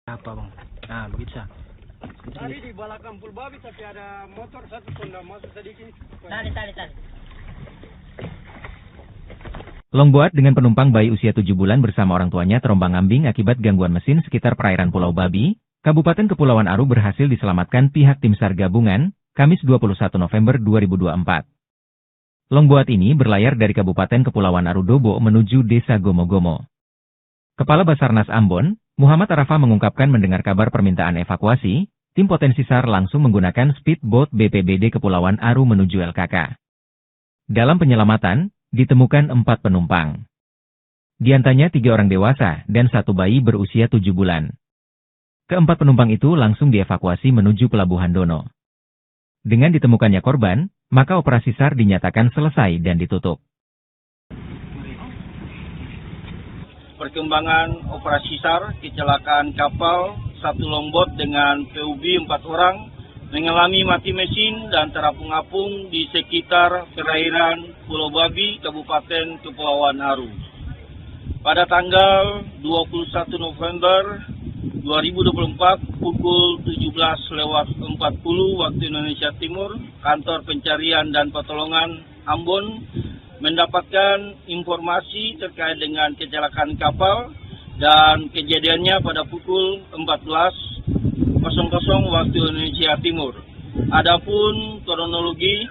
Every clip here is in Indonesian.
Apa bang? Nah begitu sah. Tadi di belakang Pul Babi tapi ada motor satu Honda masuk sedikit. Tali. Longboat dengan penumpang bayi usia 7 bulan bersama orang tuanya terombang-ambing akibat gangguan mesin sekitar perairan Pulau Babi, Kabupaten Kepulauan Aru berhasil diselamatkan pihak tim SAR gabungan, Kamis 21 November 2024. Longboat ini berlayar dari Kabupaten Kepulauan Aru Dobo menuju Desa Gomo-Gomo. Kepala Basarnas Ambon, Muhammad Arafa mengungkapkan mendengar kabar permintaan evakuasi, tim potensi SAR langsung menggunakan speedboat BPBD Kepulauan Aru menuju LKK. Dalam penyelamatan, ditemukan 4 penumpang. Di antaranya 3 orang dewasa dan 1 bayi berusia 7 bulan. Keempat penumpang itu langsung dievakuasi menuju Pelabuhan Dono. Dengan ditemukannya korban, maka operasi SAR dinyatakan selesai dan ditutup. Perkembangan operasi SAR, kecelakaan kapal, 1 longboat dengan PUB 4 orang, mengalami mati mesin dan terapung-apung di sekitar perairan Pulau Babi, Kabupaten Kepulauan Aru. Pada tanggal 21 November 2024 pukul 17.40 waktu Indonesia Timur, Kantor Pencarian dan Pertolongan Ambon mendapatkan informasi terkait dengan kecelakaan kapal dan kejadiannya pada pukul 14.00 waktu Indonesia Timur. Adapun kronologi,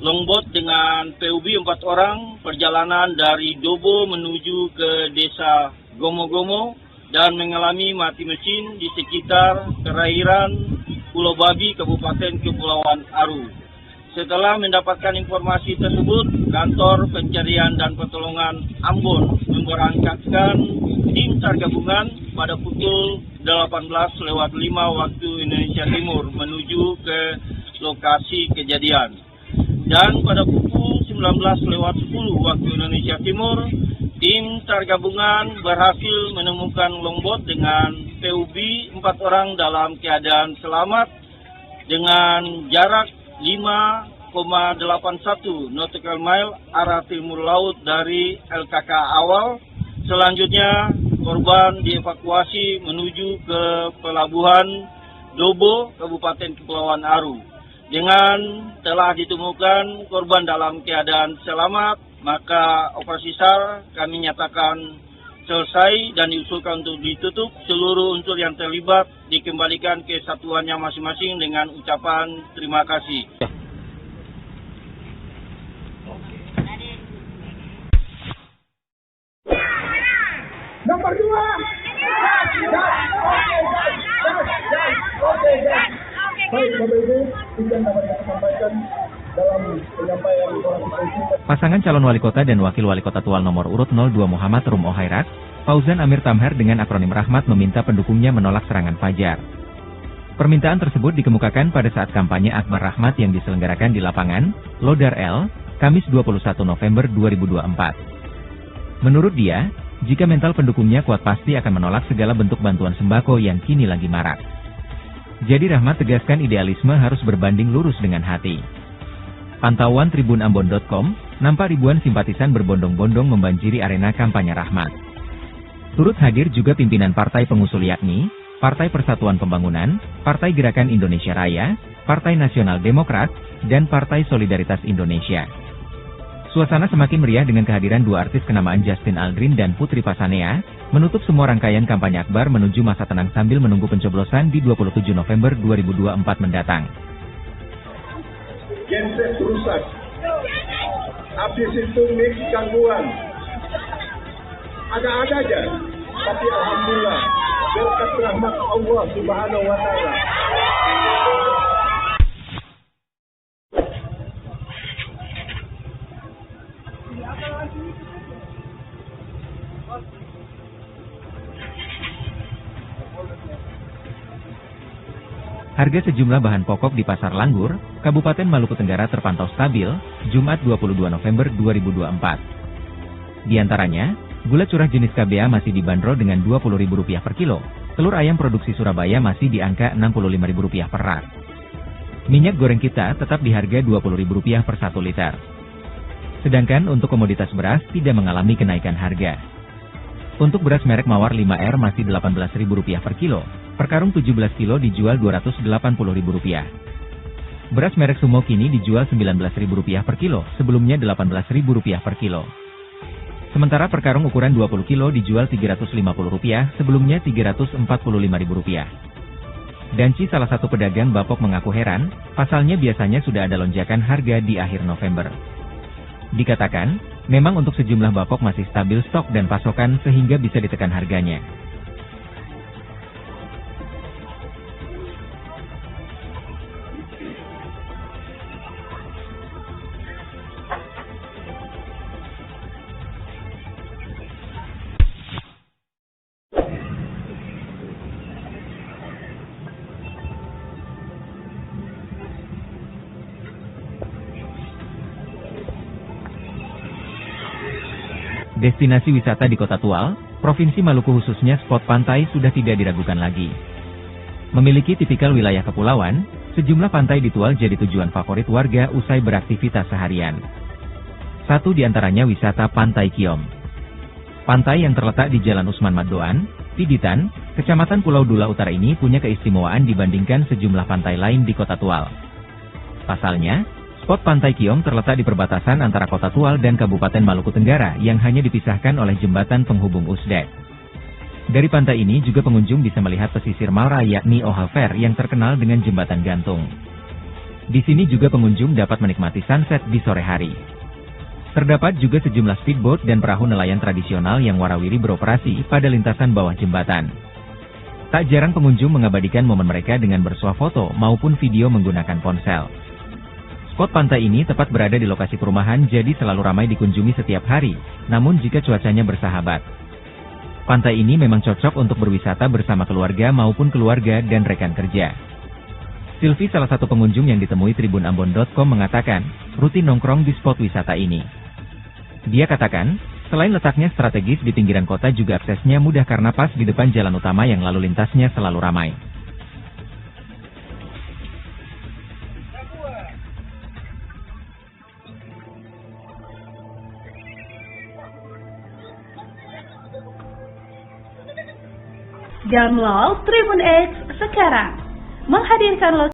longboat dengan PUB 4 orang perjalanan dari Dobo menuju ke Desa Gomo-Gomo dan mengalami mati mesin di sekitar perairan Pulau Babi, Kabupaten Kepulauan Aru. Setelah mendapatkan informasi tersebut, Kantor Pencarian dan Pertolongan Ambon memberangkatkan tim SAR gabungan pada pukul 18.05 waktu Indonesia Timur menuju ke lokasi kejadian. Dan pada pukul 19.10 waktu Indonesia Timur, tim SAR gabungan berhasil menemukan longboat dengan PUB 4 orang dalam keadaan selamat dengan jarak 5,81 nautical mile arah timur laut dari LKK awal. Selanjutnya korban dievakuasi menuju ke Pelabuhan Dobo, Kabupaten Kepulauan Aru. Dengan telah ditemukan korban dalam keadaan selamat, maka operasi SAR kami nyatakan selesai dan diusulkan untuk ditutup. Seluruh unsur yang terlibat dikembalikan ke satuannya masing-masing dengan ucapan terima kasih. Nomor 2. Baik, Bapak Ibu, yang dapat saya sampaikan dalam penyampaian Pasangan calon wali kota dan wakil wali kota Tual nomor urut 02 Muhammad Rum Ohairat, Fauzan Amir Tamher dengan akronim Rahmat meminta pendukungnya menolak serangan Fajar. Permintaan tersebut dikemukakan pada saat kampanye Akbar Rahmat yang diselenggarakan di lapangan Lodar L, Kamis 21 November 2024. Menurut dia, jika mental pendukungnya kuat pasti akan menolak segala bentuk bantuan sembako yang kini lagi marak. Jadi Rahmat tegaskan idealisme harus berbanding lurus dengan hati. Pantauan tribunambon.com, nampak ribuan simpatisan berbondong-bondong membanjiri arena kampanye Rahmat. Turut hadir juga pimpinan partai pengusul yakni, Partai Persatuan Pembangunan, Partai Gerakan Indonesia Raya, Partai Nasional Demokrat, dan Partai Solidaritas Indonesia. Suasana semakin meriah dengan kehadiran 2 artis kenamaan Justin Aldrin dan Putri Pasanea, menutup semua rangkaian kampanye Akbar menuju masa tenang sambil menunggu pencoblosan di 27 November 2024 mendatang. genset rusak, habis itu mix gangguan, ada-ada aja, tapi alhamdulillah berkat rahmat Allah Subhanahu wa Ta'ala. Harga sejumlah bahan pokok di Pasar Langgur, Kabupaten Maluku Tenggara terpantau stabil, Jumat 22 November 2024. Di antaranya, gula curah jenis KBA masih dibanderol dengan Rp20.000 per kilo, telur ayam produksi Surabaya masih di angka Rp65.000 per rak. Minyak goreng kita tetap di harga Rp20.000 per 1 liter. Sedangkan untuk komoditas beras tidak mengalami kenaikan harga. Untuk beras merek Mawar 5R masih Rp18.000 per kilo, per karung 17 kilo dijual Rp280.000. Beras merek Sumo kini dijual Rp19.000 per kilo, sebelumnya Rp18.000 per kilo. Sementara per karung ukuran 20 kilo dijual Rp350, sebelumnya Rp345.000. Danci, salah satu pedagang bapok, mengaku heran, pasalnya biasanya sudah ada lonjakan harga di akhir November. Dikatakan, memang untuk sejumlah bapok masih stabil stok dan pasokan sehingga bisa ditekan harganya. Destinasi wisata di Kota Tual, Provinsi Maluku khususnya spot pantai sudah tidak diragukan lagi. Memiliki tipikal wilayah kepulauan, sejumlah pantai di Tual jadi tujuan favorit warga usai beraktivitas seharian. Satu di antaranya wisata Pantai Kiom. Pantai yang terletak di Jalan Usman Maddoan, Piditan, Kecamatan Pulau Dula Utara ini punya keistimewaan dibandingkan sejumlah pantai lain di Kota Tual. Pasalnya, spot Pantai Kiom terletak di perbatasan antara Kota Tual dan Kabupaten Maluku Tenggara yang hanya dipisahkan oleh jembatan penghubung Usdek. Dari pantai ini juga pengunjung bisa melihat pesisir Maura yakni Ohalver yang terkenal dengan jembatan gantung. Di sini juga pengunjung dapat menikmati sunset di sore hari. Terdapat juga sejumlah speedboat dan perahu nelayan tradisional yang warawiri beroperasi pada lintasan bawah jembatan. Tak jarang pengunjung mengabadikan momen mereka dengan bersuah foto maupun video menggunakan ponsel. Spot pantai ini tepat berada di lokasi perumahan jadi selalu ramai dikunjungi setiap hari, namun jika cuacanya bersahabat. Pantai ini memang cocok untuk berwisata bersama keluarga maupun keluarga dan rekan kerja. Silvi, salah satu pengunjung yang ditemui tribunambon.com, mengatakan, rutin nongkrong di spot wisata ini. Dia katakan, selain letaknya strategis di pinggiran kota juga aksesnya mudah karena pas di depan jalan utama yang lalu lintasnya selalu ramai. Download Tribun X sekarang, menghadirkan